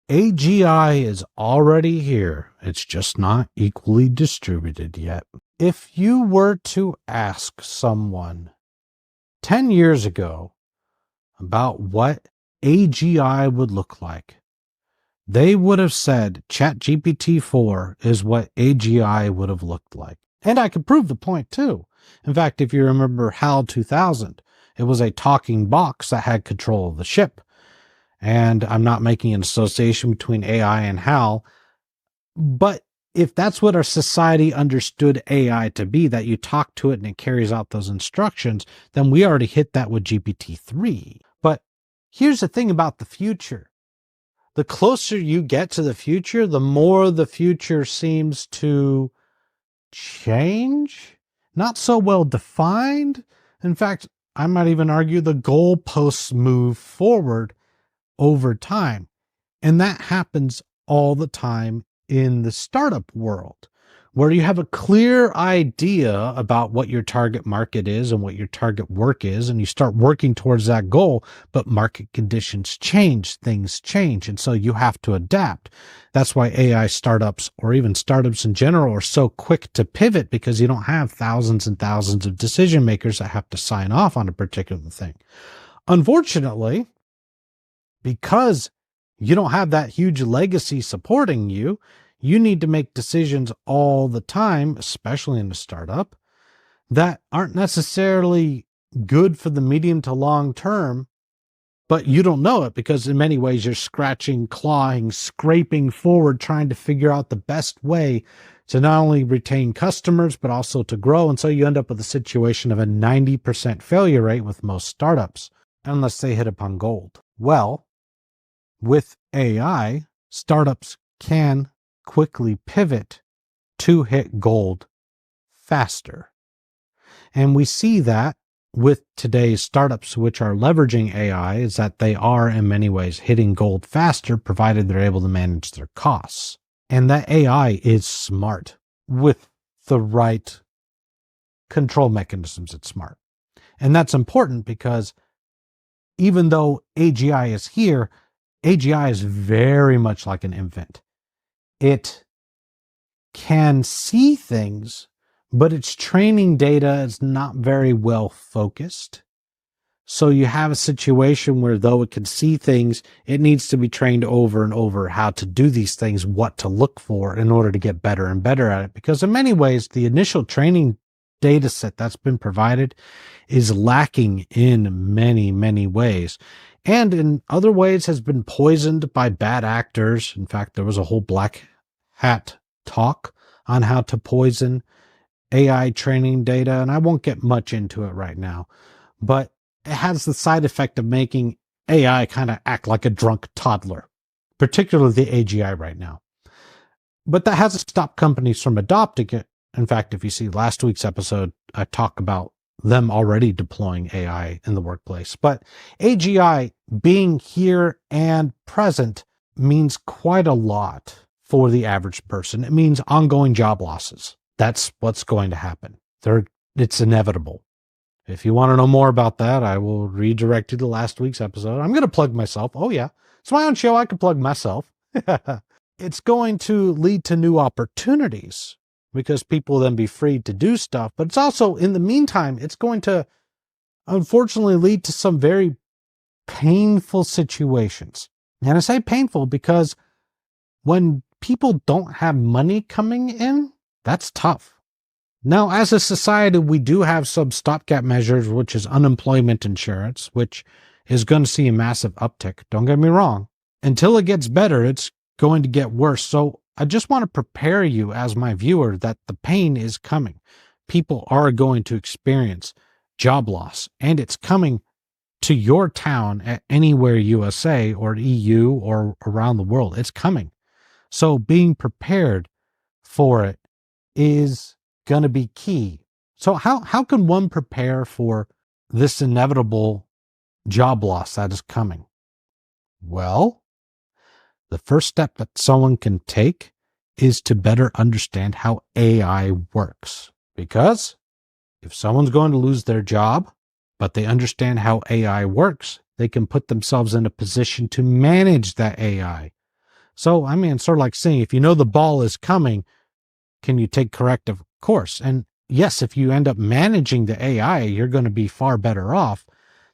AGI is already here. It's just not equally distributed yet. If you were to ask someone 10 years ago about what AGI would look like, they would have said ChatGPT 4 is what AGI would have looked like. And I could prove the point too. In fact, if you remember HAL 2000, it was a talking box that had control of the ship. And I'm not making an association between AI and HAL, but if that's what our society understood AI to be, that you talk to it and it carries out those instructions, then we already hit that with GPT-3. But here's the thing about the future. The closer you get to the future, the more the future seems to change, not so well defined. In fact, I might even argue the goalposts move forward over time. And that happens all the time in the startup world, where you have a clear idea about what your target market is and what your target work is, and you start working towards that goal, but market conditions change, things change, and so you have to adapt. That's why AI startups, or even startups in general, are so quick to pivot, because you don't have thousands and thousands of decision makers that have to sign off on a particular thing. Unfortunately, because you don't have that huge legacy supporting you, you need to make decisions all the time, especially in a startup, that aren't necessarily good for the medium to long term, but you don't know it, because in many ways you're scratching, clawing, scraping forward, trying to figure out the best way to not only retain customers, but also to grow. And so you end up with a situation of a 90% failure rate with most startups, unless they hit upon gold. Well, with AI, startups can quickly pivot to hit gold faster. And we see that with today's startups, which are leveraging AI, is that they are in many ways hitting gold faster, provided they're able to manage their costs. And that AI is smart. With the right control mechanisms, it's smart. And that's important, because even though AGI is here, AGI is very much like an infant. It can see things, but its training data is not very well focused. So you have a situation where, though it can see things, it needs to be trained over and over how to do these things, what to look for in order to get better and better at it. Because in many ways, the initial training data set that's been provided is lacking in many, many ways. And in other ways has been poisoned by bad actors. In fact, there was a whole black hat talk on how to poison AI training data, and I won't get much into it right now. But it has the side effect of making AI kind of act like a drunk toddler, particularly the AGI right now. But that hasn't stopped companies from adopting it. In fact, if you see last week's episode, I talk about them already deploying AI in the workplace. But AGI being here and present means quite a lot for the average person. It means ongoing job losses. That's what's going to happen. It's inevitable. If you want to know more about that, I will redirect you to last week's episode. I'm going to plug myself. Oh yeah, it's my own show. I can plug myself. It's going to lead to new opportunities, because people will then be free to do stuff. But it's also, in the meantime, it's going to unfortunately lead to some very painful situations. And I say painful because when people don't have money coming in, that's tough. Now, as a society, we do have some stopgap measures, which is unemployment insurance, which is going to see a massive uptick. Don't get me wrong. Until it gets better, it's going to get worse. So I just want to prepare you as my viewer that the pain is coming. People are going to experience job loss, and it's coming to your town at anywhere USA or EU or around the world. It's coming. So being prepared for it is going to be key. So how can one prepare for this inevitable job loss that is coming? Well, the first step that someone can take is to better understand how AI works. Because if someone's going to lose their job, but they understand how AI works, they can put themselves in a position to manage that AI, So, I mean, it's sort of like saying, if you know the ball is coming, can you take corrective course? And yes, if you end up managing the AI, you're going to be far better off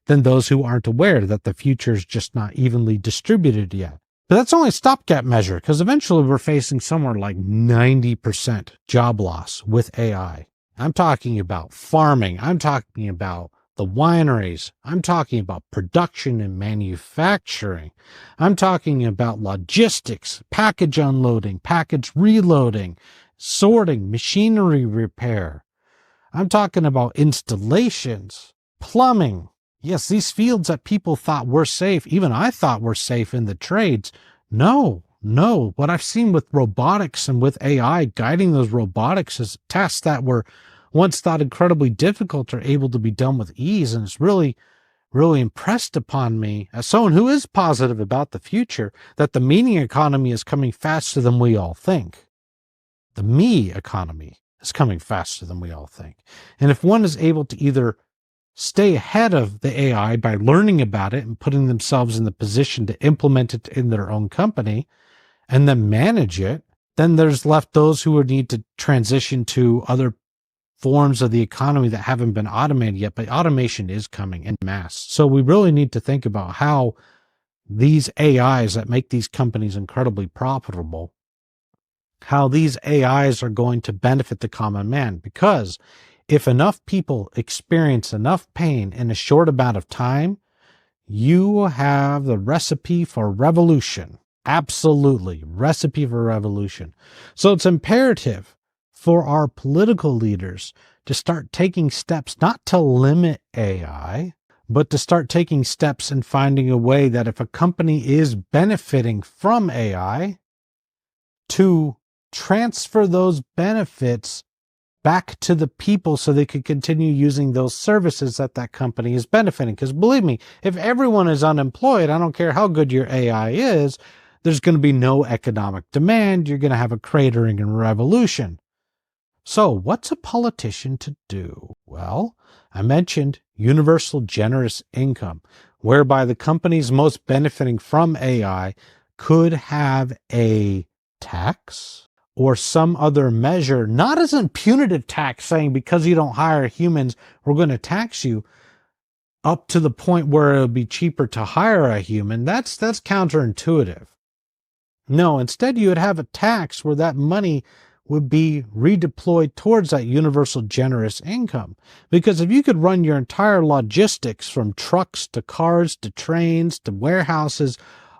than those who aren't aware that the future is just not evenly distributed yet. But that's only a stopgap measure, because eventually we're facing somewhere like 90% job loss with AI. I'm talking about farming. I'm talking about the wineries. I'm talking about production and manufacturing. I'm talking about logistics, package unloading, package reloading, sorting, machinery repair. I'm talking about installations, plumbing. Yes, these fields that people thought were safe, even I thought were safe in the trades. No. What I've seen with robotics and with AI guiding those robotics is tasks that were once thought incredibly difficult are able to be done with ease. And it's really, really impressed upon me, as someone who is positive about the future, that the meaning economy is coming faster than we all think. The me economy is coming faster than we all think. And if one is able to either stay ahead of the AI by learning about it and putting themselves in the position to implement it in their own company and then manage it, then there's left those who would need to transition to other forms of the economy that haven't been automated yet, but automation is coming en masse. So we really need to think about how these AIs that make these companies incredibly profitable, how these AIs are going to benefit the common man. Because if enough people experience enough pain in a short amount of time, you have the recipe for revolution. Absolutely, recipe for revolution. So it's imperative for our political leaders to start taking steps not to limit AI, but to start taking steps and finding a way that if a company is benefiting from AI, to transfer those benefits back to the people so they could continue using those services that that company is benefiting. Because believe me, if everyone is unemployed, I don't care how good your AI is, there's going to be no economic demand. You're going to have a cratering and revolution. So what's a politician to do? Well, I mentioned universal generous income, whereby the companies most benefiting from AI could have a tax or some other measure, not as a punitive tax saying because you don't hire humans, we're going to tax you, up to the point where it'll be cheaper to hire a human. That's counterintuitive. No, instead you would have a tax where that money would be redeployed towards that universal generous income. Because if you could run your entire logistics from trucks to cars to trains to warehouses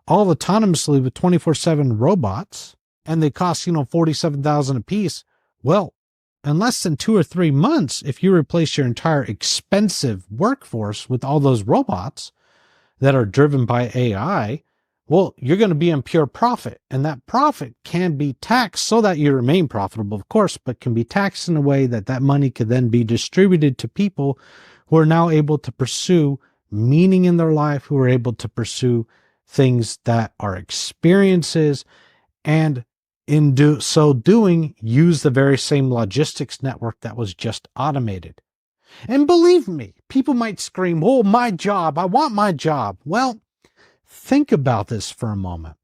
all autonomously with 24/7 robots, and they cost, $47,000 a piece, well, in less than 2 or 3 months, if you replace your entire expensive workforce with all those robots that are driven by AI, well, you're going to be in pure profit. And that profit can be taxed so that you remain profitable, of course, but can be taxed in a way that that money could then be distributed to people who are now able to pursue meaning in their life, who are able to pursue things that are experiences, and in so doing, use the very same logistics network that was just automated. And believe me, people might scream, "Oh, my job, I want my job." Well, think about this for a moment.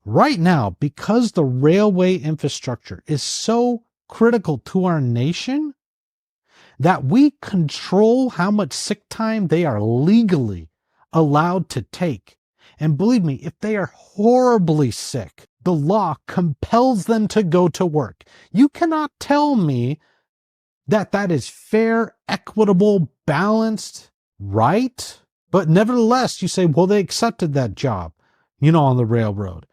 Right now, because the railway infrastructure is so critical to our nation, that we control how much sick time they are legally allowed to take. And believe me, if they are horribly sick, the law compels them to go to work. You cannot tell me that that is fair, equitable, balanced, right? But nevertheless, you say, well, they accepted that job, on the railroad.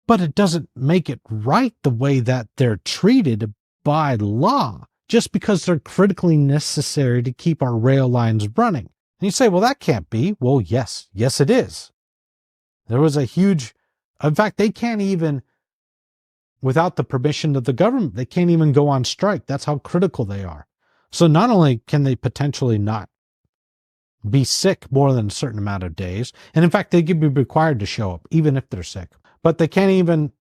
But it doesn't make it right the way that they're treated by law, just because they're critically necessary to keep our rail lines running. And you say, well, that can't be. Well, yes, it is. There was a huge, in fact, they can't even, without the permission of the government, they can't even go on strike. That's how critical they are. So not only can they potentially not be sick more than a certain amount of days, and in fact, they could be required to show up even if they're sick, but they can't even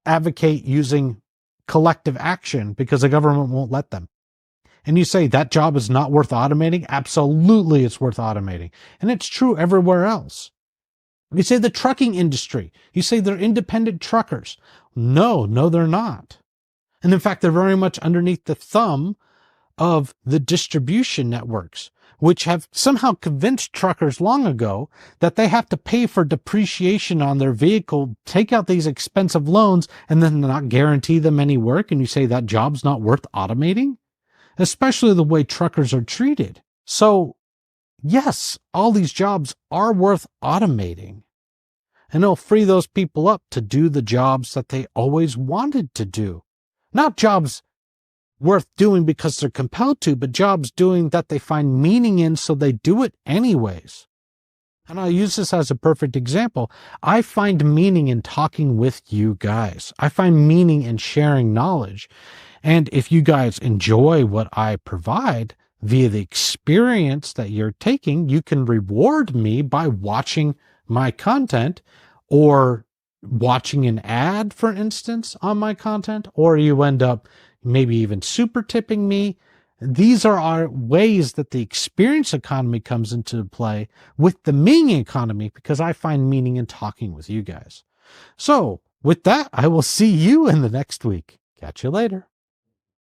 advocate using collective action because the government won't let them. And you say that job is not worth automating? Absolutely, it's worth automating. And it's true everywhere else. You say the trucking industry. You say they're independent truckers. No, they're not. And in fact, they're very much underneath the thumb of the distribution networks, which have somehow convinced truckers long ago that they have to pay for depreciation on their vehicle, take out these expensive loans, and then not guarantee them any work. And you say that job's not worth automating, especially the way truckers are treated. So yes, all these jobs are worth automating, and it'll free those people up to do the jobs that they always wanted to do. Not jobs worth doing because they're compelled to, but jobs doing that they find meaning in, so they do it anyways. And I'll use this as a perfect example. I find meaning in talking with you guys. I find meaning in sharing knowledge. And if you guys enjoy what I provide via the experience that you're taking, you can reward me by watching my content, or watching an ad, for instance, on my content, or you end up maybe even super tipping me. These are our ways that the experience economy comes into play with the meaning economy, because I find meaning in talking with you guys. So with that, I will see you in the next week. Catch you later.